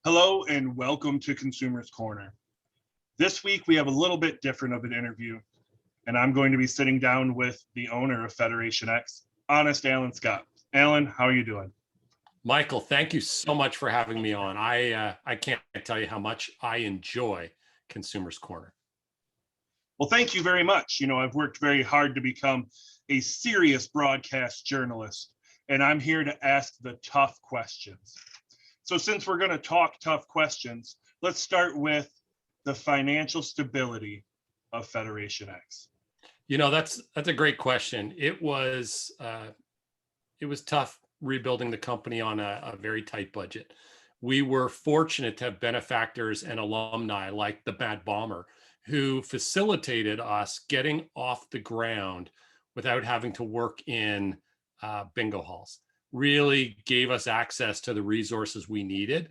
Hello and welcome to Consumers Corner. This week we have a little bit different of an interview, and I'm going to be sitting down with the owner of Federation X, Honest Alan Scott. Alan, how are you doing? Michael, thank you so much for having me on. I can't tell you how much I enjoy Consumers Corner. Well, thank you very much. I've worked very hard to become a serious broadcast journalist, and I'm here to ask the tough questions. So since we're going to talk tough questions, let's start with the financial stability of Federation X. That's a great question. It was tough rebuilding the company on a very tight budget. We were fortunate to have benefactors and alumni like the Mad Bomber who facilitated us getting off the ground without having to work in bingo halls. Really gave us access to the resources we needed.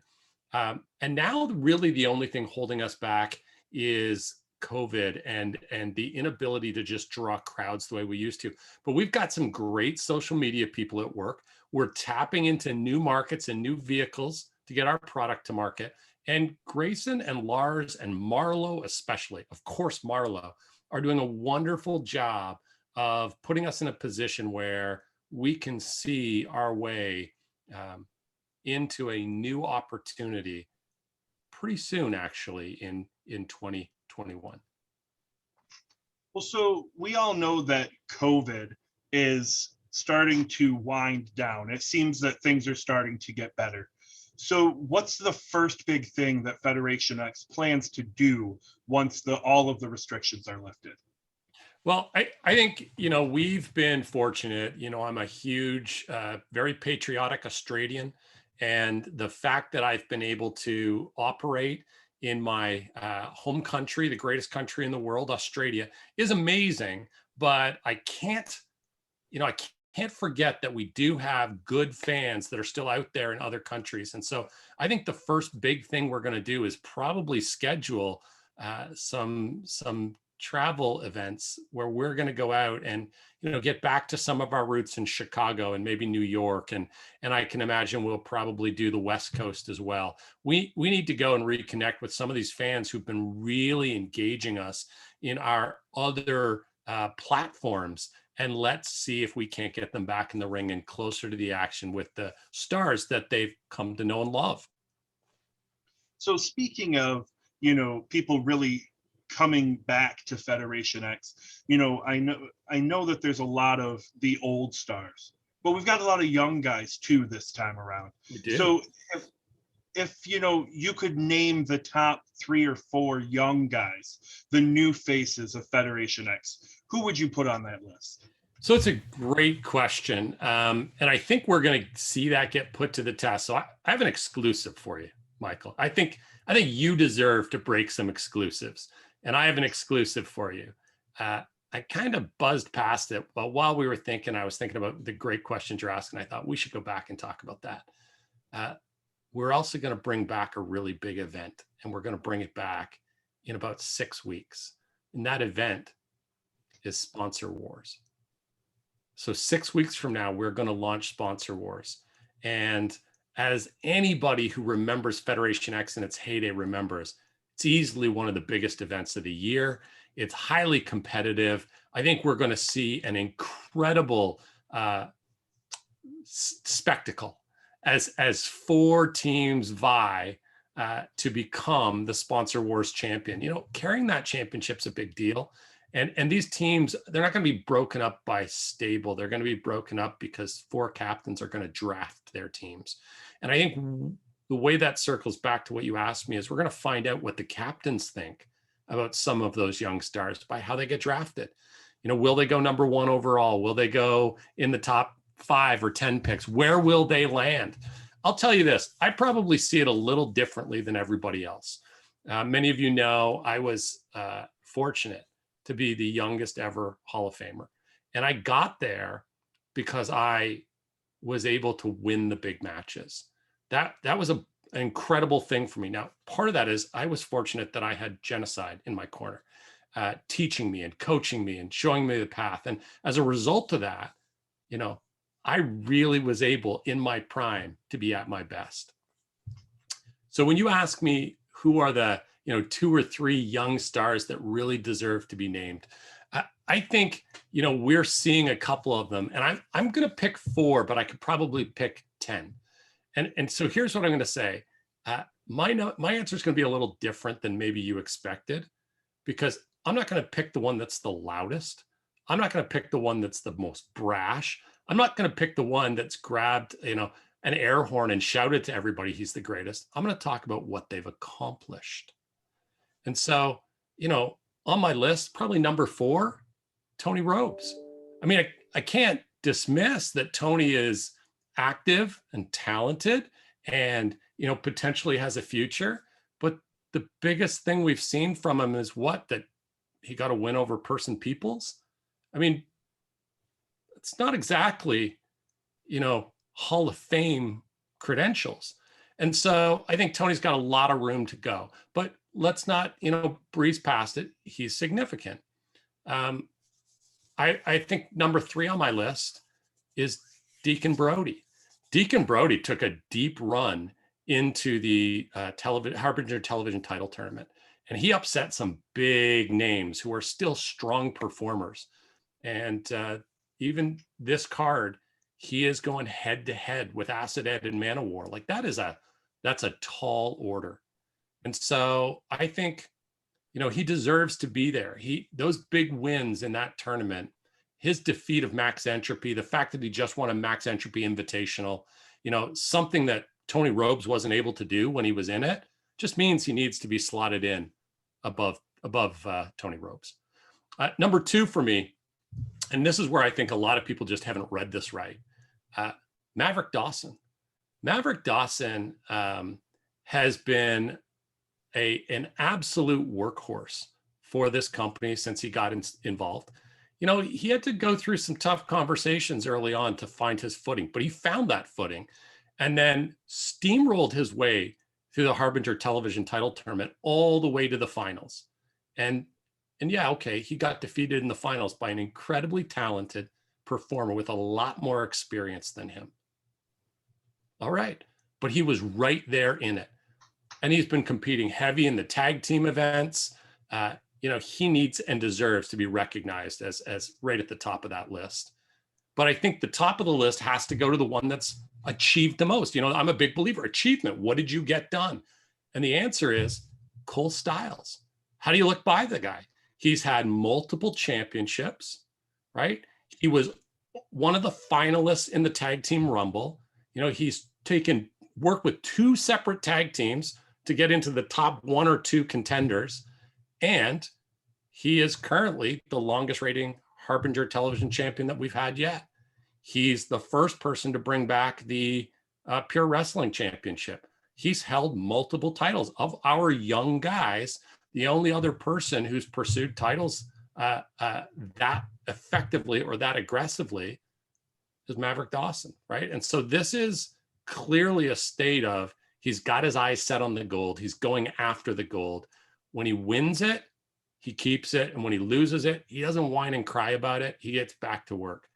And now really the only thing holding us back is COVID and the inability to just draw crowds the way we used to. But we've got some great social media people at work. We're tapping into new markets and new vehicles to get our product to market. And Grayson and Lars and Marlo, especially, of course, Marlo, are doing a wonderful job of putting us in a position where we can see our way into a new opportunity pretty soon, actually, in 2021. Well, so we all know that COVID is starting to wind down. It seems that things are starting to get better. So what's the first big thing that Federation X plans to do once all of the restrictions are lifted? Well, I think, we've been fortunate. I'm a huge, very patriotic Australian. And the fact that I've been able to operate in my home country, the greatest country in the world, Australia, is amazing. But I can't forget that we do have good fans that are still out there in other countries. And so I think the first big thing we're going to do is probably schedule some travel events where we're going to go out and get back to some of our roots in Chicago and maybe New York, and I can imagine we'll probably do the West Coast as well. We need to go and reconnect with some of these fans who've been really engaging us in our other platforms, and let's see if we can't get them back in the ring and closer to the action with the stars that they've come to know and love. So speaking of people really coming back to Federation X, I know that there's a lot of the old stars, but we've got a lot of young guys too this time around. We do. So if you could name the top 3 or 4 young guys, the new faces of Federation X, who would you put on that list? So it's a great question. And I think we're going to see that get put to the test. So I have an exclusive for you, Michael. I think you deserve to break some exclusives. And I have an exclusive for you. I kind of buzzed past it, but while we were thinking, I was thinking about the great questions you're asking. I thought we should go back and talk about that. We're also going to bring back a really big event, and we're going to bring it back in about 6 weeks. And that event is Sponsor Wars. So 6 weeks from now, we're going to launch Sponsor Wars. And as anybody who remembers Federation X in its heyday remembers, it's easily one of the biggest events of the year. It's highly competitive. I think we're going to see an incredible spectacle as 4 teams vie to become the Sponsor Wars champion. Carrying that championship's a big deal. And these teams, they're not going to be broken up by stable. They're going to be broken up because 4 captains are going to draft their teams. And I think the way that circles back to what you asked me is we're going to find out what the captains think about some of those young stars by how they get drafted. Will they go number 1 overall? Will they go in the top 5 or 10 picks? Where will they land? I'll tell you this, I probably see it a little differently than everybody else. Many of you know I was fortunate to be the youngest ever Hall of Famer. And I got there because I was able to win the big matches. That was an incredible thing for me. Now, part of that is I was fortunate that I had Genocide in my corner, teaching me and coaching me and showing me the path. And as a result of that, I really was able in my prime to be at my best. So when you ask me who are the, 2 or 3 young stars that really deserve to be named, I think, we're seeing a couple of them, and I'm going to pick 4, but I could probably pick 10. And so here's what I'm going to say. My answer is going to be a little different than maybe you expected, because I'm not going to pick the one that's the loudest. I'm not going to pick the one that's the most brash. I'm not going to pick the one that's grabbed, an air horn and shouted to everybody he's the greatest. I'm going to talk about what they've accomplished. And so, on my list, probably number 4, Tony Robes. I mean, I can't dismiss that Tony is active and talented and, potentially has a future. But the biggest thing we've seen from him is that he got a win over Person Peoples. I mean, it's not exactly, Hall of Fame credentials. And so I think Tony's got a lot of room to go, but let's not, breeze past it. He's significant. I think number 3 on my list is Deacon Brody. Deacon Brody took a deep run into the Harbinger television title tournament, and he upset some big names who are still strong performers. And even this card, he is going head to head with Acid Ed and Man of War. Like that's a tall order. And so I think, he deserves to be there. Those big wins in that tournament, his defeat of Max Entropy, the fact that he just won a Max Entropy Invitational, something that Tony Robes wasn't able to do when he was in it, just means he needs to be slotted in above Tony Robes. Number 2 for me, and this is where I think a lot of people just haven't read this right, Maverick Dawson. Maverick Dawson has been an absolute workhorse for this company since he got involved. He had to go through some tough conversations early on to find his footing, but he found that footing and then steamrolled his way through the Harbinger television title tournament all the way to the finals. And yeah, okay, he got defeated in the finals by an incredibly talented performer with a lot more experience than him. All right, but he was right there in it. And he's been competing heavy in the tag team events. He needs and deserves to be recognized as right at the top of that list. But I think the top of the list has to go to the one that's achieved the most. I'm a big believer. Achievement. What did you get done? And the answer is Cole Styles. How do you look by the guy? He's had multiple championships, right? He was one of the finalists in the Tag Team Rumble. He's taken work with 2 separate tag teams to get into the top 1 or 2 contenders. And he is currently the longest rating Harbinger television champion that we've had yet. He's the first person to bring back the Pure Wrestling Championship. He's held multiple titles. Of our young guys, the only other person who's pursued titles that effectively or that aggressively is Maverick Dawson, right? And so this is clearly a state of he's got his eyes set on the gold. He's going after the gold. When he wins it, he keeps it. And when he loses it, he doesn't whine and cry about it. He gets back to work.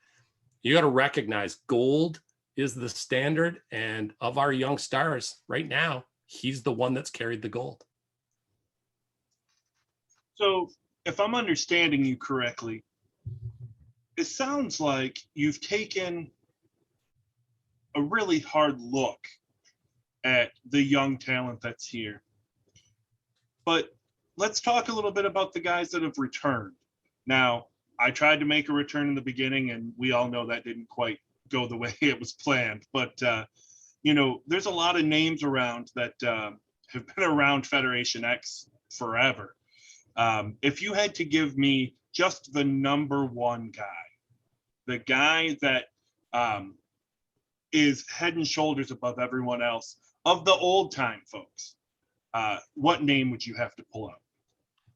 You got to recognize gold is the standard. And of our young stars right now, he's the one that's carried the gold. So if I'm understanding you correctly, it sounds like you've taken a really hard look at the young talent that's here. But let's talk a little bit about the guys that have returned. Now, I tried to make a return in the beginning, and we all know that didn't quite go the way it was planned. But, there's a lot of names around that have been around Federation X forever. If you had to give me just the number 1 guy, the guy that is head and shoulders above everyone else of the old time folks, what name would you have to pull out?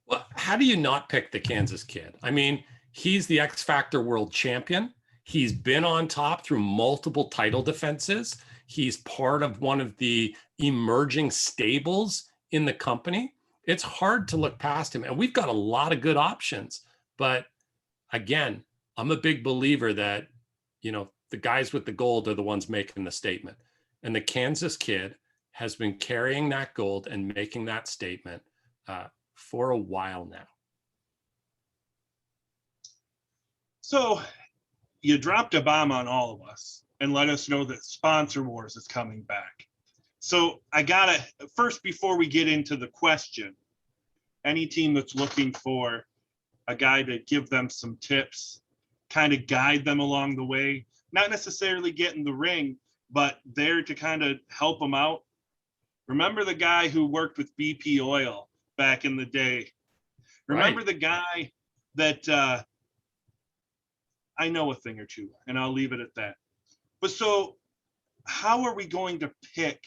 Well, how do you not pick the Kansas Kid? I mean, he's the X Factor world champion. He's been on top through multiple title defenses. He's part of one of the emerging stables in the company. It's hard to look past him. And we've got a lot of good options. But again, I'm a big believer that, the guys with the gold are the ones making the statement. And the Kansas Kid has been carrying that gold and making that statement for a while now. So you dropped a bomb on all of us and let us know that Sponsor Wars is coming back. So I gotta, first, before we get into the question, any team that's looking for a guy to give them some tips, kind of guide them along the way, not necessarily get in the ring, but there to kind of help them out. Remember the guy who worked with BP Oil back in the day? Remember Right. the guy that I know a thing or two, and I'll leave it at that. But so how are we going to pick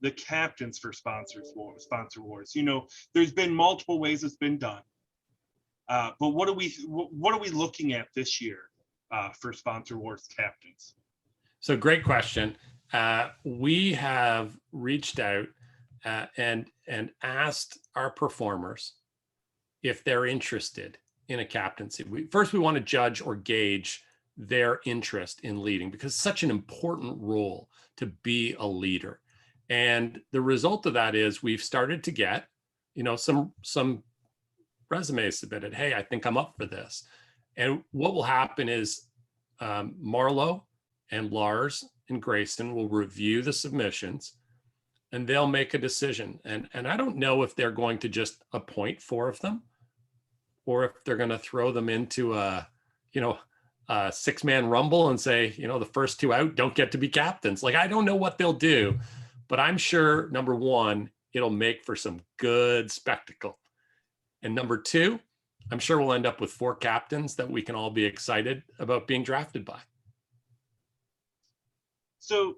the captains for Sponsor Wars? You know, there's been multiple ways it's been done. But what are we looking at this year for Sponsor Wars captains? So great question. We have reached out and asked our performers if they're interested in a captaincy. First, we want to judge or gauge their interest in leading, because it's such an important role to be a leader. And the result of that is we've started to get, some resumes submitted. Hey, I think I'm up for this. And what will happen is Marlo and Lars and Grayson will review the submissions and they'll make a decision. And I don't know if they're going to just appoint 4 of them or if they're going to throw them into a 6-man rumble and say, the first 2 out don't get to be captains. Like, I don't know what they'll do, but I'm sure, number 1, it'll make for some good spectacle. And number 2, I'm sure we'll end up with 4 captains that we can all be excited about being drafted by. So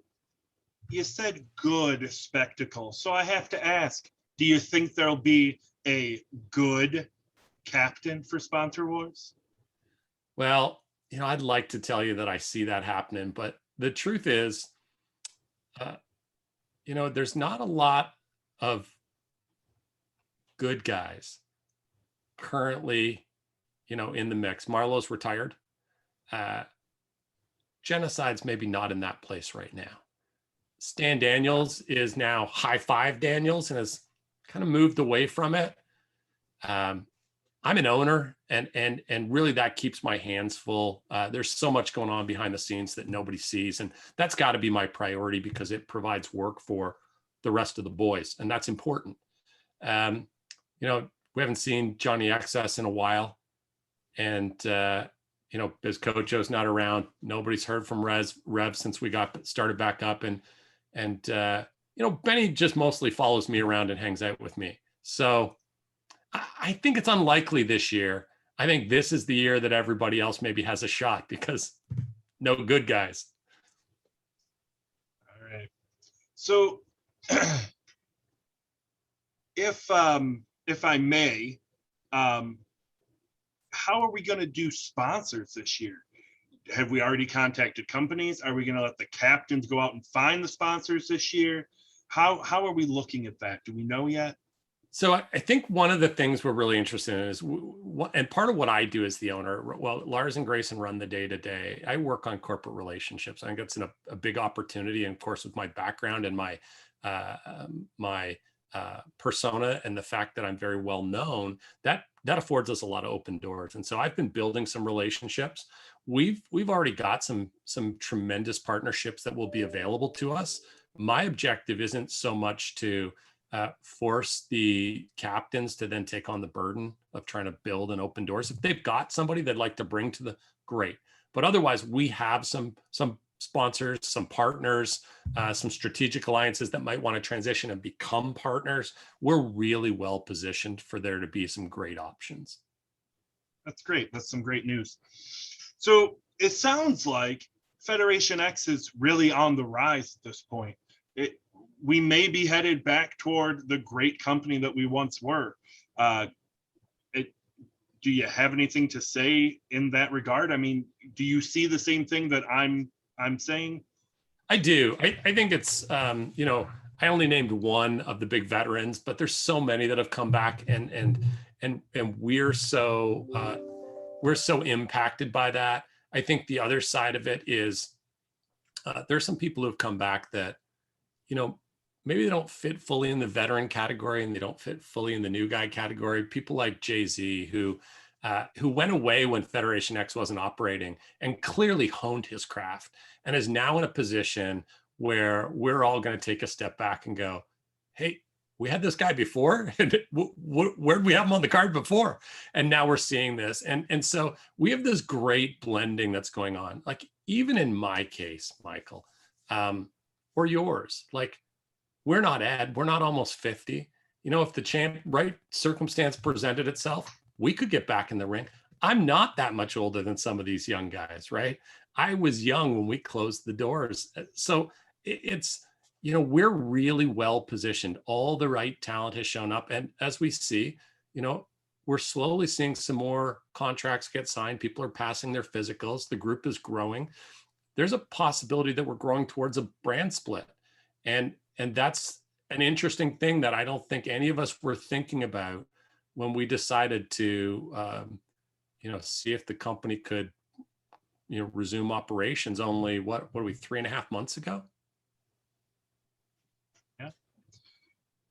you said good spectacle. So I have to ask, do you think there'll be a good captain for Sponsor Wars? Well, I'd like to tell you that I see that happening, but the truth is, there's not a lot of good guys currently, in the mix. Marlo's retired. Genocide's maybe not in that place right now. Stan Daniels is now High Five Daniels and has kind of moved away from it. I'm an owner, and really that keeps my hands full. There's so much going on behind the scenes that nobody sees, and that's got to be my priority because it provides work for the rest of the boys, and that's important. We haven't seen Johnny XS in a while, and Biz Cocho's not around. Nobody's heard from Rev since we got started back up, and Benny just mostly follows me around and hangs out with me. So I think it's unlikely this year. I think this is the year that everybody else maybe has a shot because no good guys. All right. So if I may, how are we going to do sponsors this year? Have we already contacted companies? Are we going to let the captains go out and find the sponsors this year? How are we looking at that? Do we know yet? So I think one of the things we're really interested in is, and part of what I do as the owner, well, Lars and Grayson run the day-to-day. I work on corporate relationships. I think it's a big opportunity. And of course, with my background and my persona and the fact that I'm very well known, that affords us a lot of open doors. And so I've been building some relationships. We've already got some tremendous partnerships that will be available to us. My objective isn't so much to force the captains to then take on the burden of trying to build and open doors. If they've got somebody they'd like to bring to the great, but otherwise we have some sponsors, some partners, some strategic alliances that might want to transition and become partners. We're really well positioned for there to be some great options. That's great. That's some great news. So it sounds like Federation X is really on the rise at this point. We may be headed back toward the great company that we once were. Do you have anything to say in that regard? I mean, do you see the same thing that I'm saying? I do. I think it's, I only named one of the big veterans, but there's so many that have come back, and we're so impacted by that. I think the other side of it is there's some people who've come back that, maybe they don't fit fully in the veteran category and they don't fit fully in the new guy category. People like Jay-Z who went away when Federation X wasn't operating and clearly honed his craft and is now in a position where we're all going to take a step back and go, hey, we had this guy before. Where did we have him on the card before? And now we're seeing this. And so we have this great blending that's going on. Like even in my case, Michael, or yours, like we're not Ed, we're not almost 50. You know, if the right circumstance presented itself, we could get back in the ring. I'm not that much older than some of these young guys, right? I was young when we closed the doors. So it's, you know, we're really well positioned. All the right talent has shown up. And as we see, you know, we're slowly seeing some more contracts get signed. People are passing their physicals. The group is growing. There's a possibility that we're growing towards a brand split. And that's an interesting thing that I don't think any of us were thinking about when we decided to, you know, see if the company could, you know, resume operations only, what are we, 3.5 months ago? Yeah.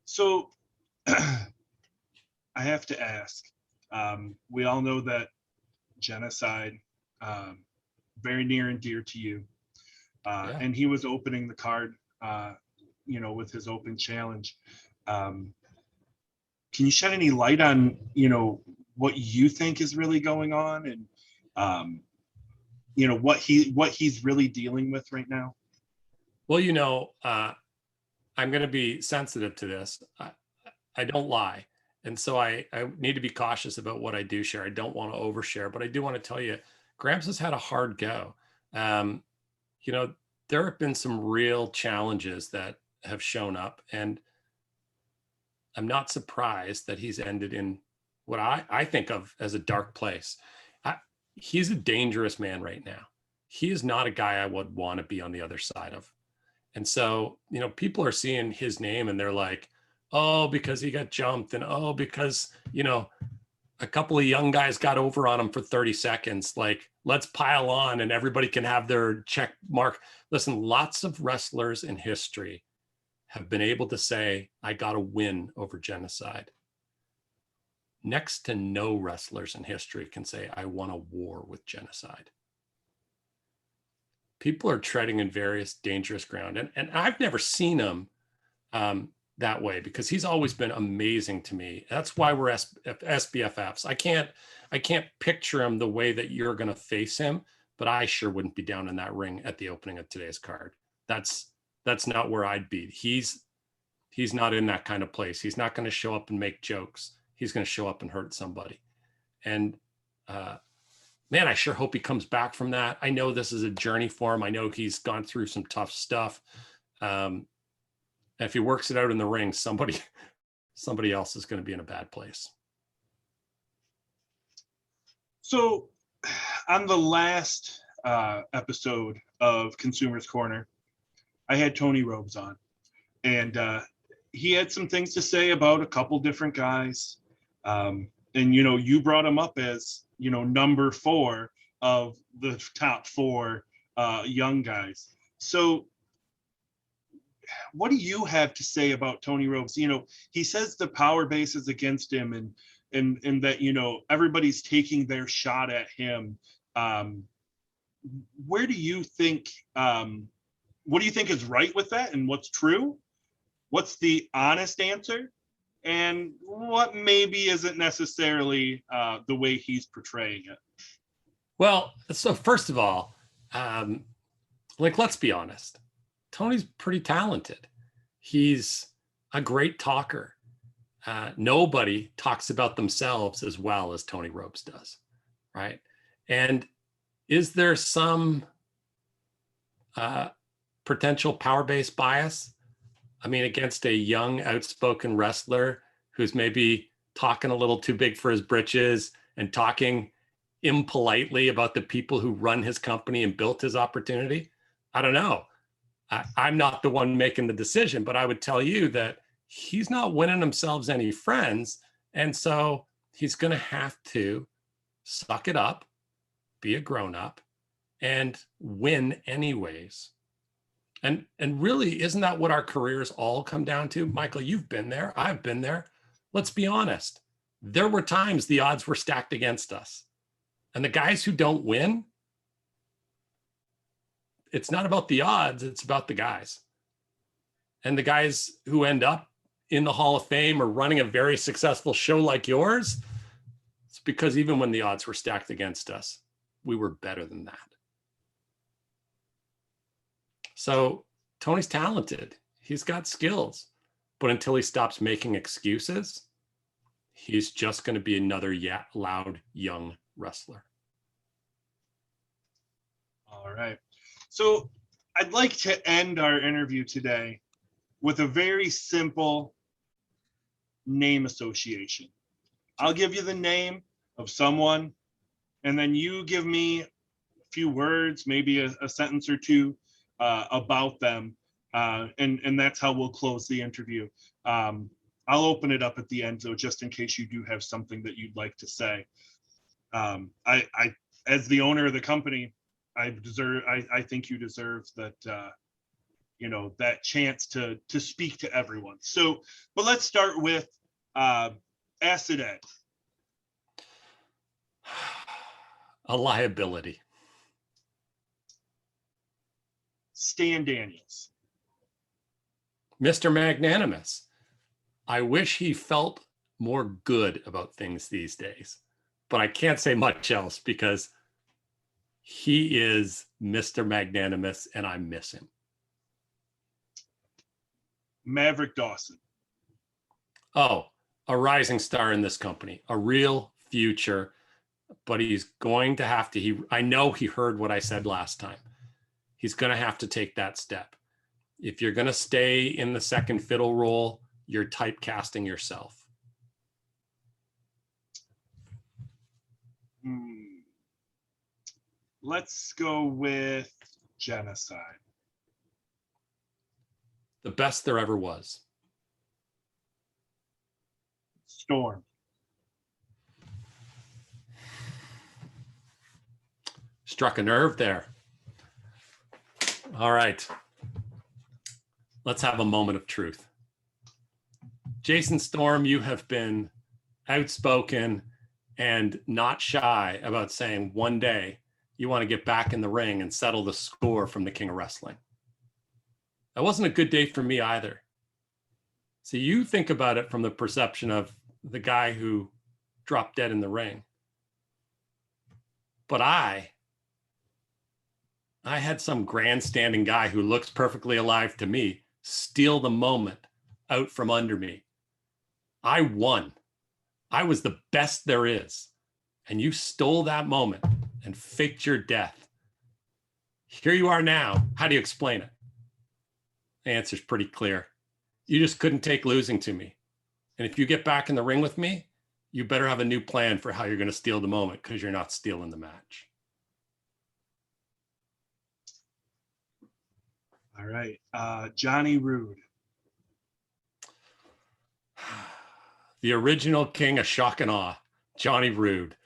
So I have to ask, we all know that genocide, very near and dear to you. Yeah. And he was opening the card, you know, with his open challenge. Can you shed any light on, you know, what you think is really going on and, you know, what he's really dealing with right now? Well, you know, I'm going to be sensitive to this. I don't lie. And so I need to be cautious about what I do share. I don't want to overshare, but I do want to tell you, Gramps has had a hard go. You know, there have been some real challenges that have shown up, and I'm not surprised that he's ended in what I think of as a dark place. He's a dangerous man right now. He is not a guy I would want to be on the other side of. And so, you know, people are seeing his name and they're like, oh, because he got jumped, and oh, because, you know, a couple of young guys got over on him for 30 seconds. Like, let's pile on and everybody can have their check mark. Listen, lots of wrestlers in history have been able to say, I got a win over genocide. Next to no wrestlers in history can say, I won a war with genocide. People are treading in various dangerous ground. And I've never seen him that way, because he's always been amazing to me. That's why we're SBFFs. I can't picture him the way that you're going to face him, but I sure wouldn't be down in that ring at the opening of today's card. That's not where I'd be. He's not in that kind of place. He's not going to show up and make jokes. He's going to show up and hurt somebody. And man, I sure hope he comes back from that. I know this is a journey for him. I know he's gone through some tough stuff. If he works it out in the ring, somebody else is going to be in a bad place. So on the last episode of Consumers Corner, I had Tony Robes on, and he had some things to say about a couple different guys. And, you know, you brought him up as, you know, number 4 of the top 4 young guys. So what do you have to say about Tony Robes? You know, he says the power base is against him, and that, you know, everybody's taking their shot at him. Where do you think, what do you think is right with that, and what's true? What's the honest answer? And what maybe isn't necessarily the way he's portraying it? Well, so first of all, like, let's be honest. Tony's pretty talented. He's a great talker. Nobody talks about themselves as well as Tony Robes does, right? And is there some potential power-based bias? I mean, against a young, outspoken wrestler who's maybe talking a little too big for his britches and talking impolitely about the people who run his company and built his opportunity? I don't know. I'm not the one making the decision, but I would tell you that he's not winning himself any friends. And so he's going to have to suck it up, be a grown-up, and win anyways. And really, isn't that what our careers all come down to? Michael, you've been there. I've been there. Let's be honest. There were times the odds were stacked against us. And the guys who don't win, it's not about the odds, it's about the guys. And the guys who end up in the Hall of Fame or running a very successful show like yours, it's because even when the odds were stacked against us, we were better than that. So Tony's talented. He's got skills. But until he stops making excuses, he's just going to be another loud young wrestler. All right. So I'd like to end our interview today with a very simple name association. I'll give you the name of someone, and then you give me a few words, maybe a sentence or two about them, and that's how we'll close the interview. I'll open it up at the end, though, just in case you do have something that you'd like to say. I as the owner of the company, I think you deserve that, that chance to speak to everyone. So, but let's start with Acid Ed. A liability. Stan Daniels. Mr. Magnanimous. I wish he felt more good about things these days, but I can't say much else because he is Mr. Magnanimous and I miss him. Maverick Dawson. Oh, a rising star in this company, a real future, but he's going to have to, I know he heard what I said last time. He's going to have to take that step. If you're going to stay in the second fiddle role, you're typecasting yourself. Let's go with Genocide. The best there ever was. Storm. Struck a nerve there. All right. Let's have a moment of truth. Jason Storm, you have been outspoken and not shy about saying one day you want to get back in the ring and settle the score from the King of Wrestling. That wasn't a good day for me either. So you think about it from the perception of the guy who dropped dead in the ring. But I had some grandstanding guy who looks perfectly alive to me steal the moment out from under me. I won. I was the best there is. And you stole that moment and faked your death. Here you are now. How do you explain it? The answer's pretty clear. You just couldn't take losing to me. And if you get back in the ring with me, you better have a new plan for how you're going to steal the moment, because you're not stealing the match. All right. Johnny Rude. The original king of shock and awe, Johnny Rude.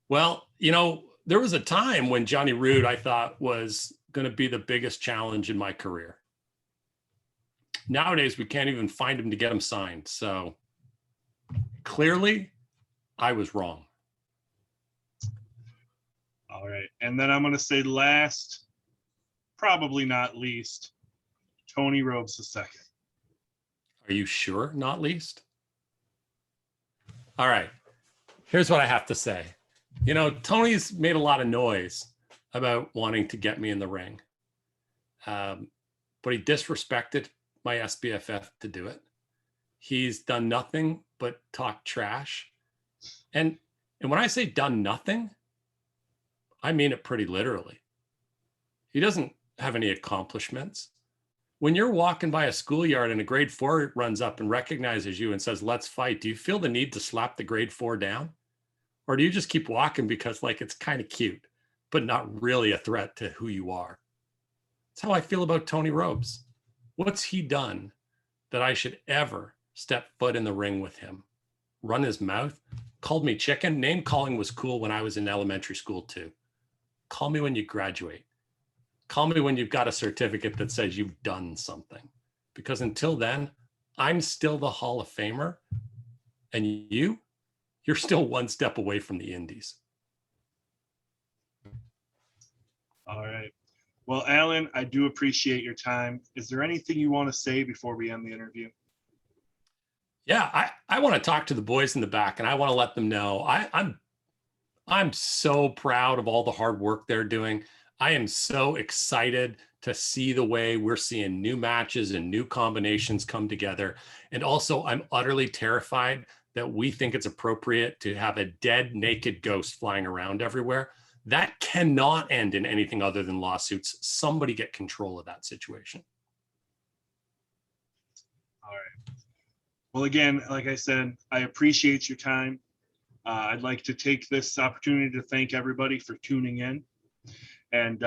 Well, there was a time when Johnny Rude, I thought, was going to be the biggest challenge in my career. Nowadays, we can't even find him to get him signed. So clearly, I was wrong. All right. And then I'm going to say last, probably not least, Tony Rhodes II. Are you sure not least? All right. Here's what I have to say. Tony's made a lot of noise about wanting to get me in the ring. But he disrespected my SBFF to do it. He's done nothing but talk trash. And when I say done nothing, I mean it pretty literally. He doesn't have any accomplishments. When you're walking by a schoolyard and a grade 4 runs up and recognizes you and says, "Let's fight," do you feel the need to slap the grade 4 down? Or do you just keep walking because it's kind of cute, but not really a threat to who you are? That's how I feel about Tony Rhodes. What's he done that I should ever step foot in the ring with him? Run his mouth? Called me chicken? Name calling was cool when I was in elementary school too. Call me when you graduate. Call me when you've got a certificate that says you've done something. Because until then, I'm still the Hall of Famer. And you're still one step away from the Indies. All right. Well, Alan, I do appreciate your time. Is there anything you want to say before we end the interview? Yeah, I want to talk to the boys in the back, and I want to let them know I'm so proud of all the hard work they're doing. I am so excited to see the way we're seeing new matches and new combinations come together. And also, I'm utterly terrified that we think it's appropriate to have a dead, naked ghost flying around everywhere. That cannot end in anything other than lawsuits. Somebody get control of that situation. All right. Well, again, like I said, I appreciate your time. I'd like to take this opportunity to thank everybody for tuning in. And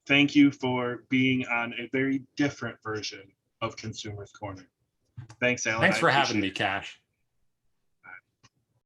thank you for being on a very different version of Consumers Corner. Thanks, Alan. Thanks for having me, Cash.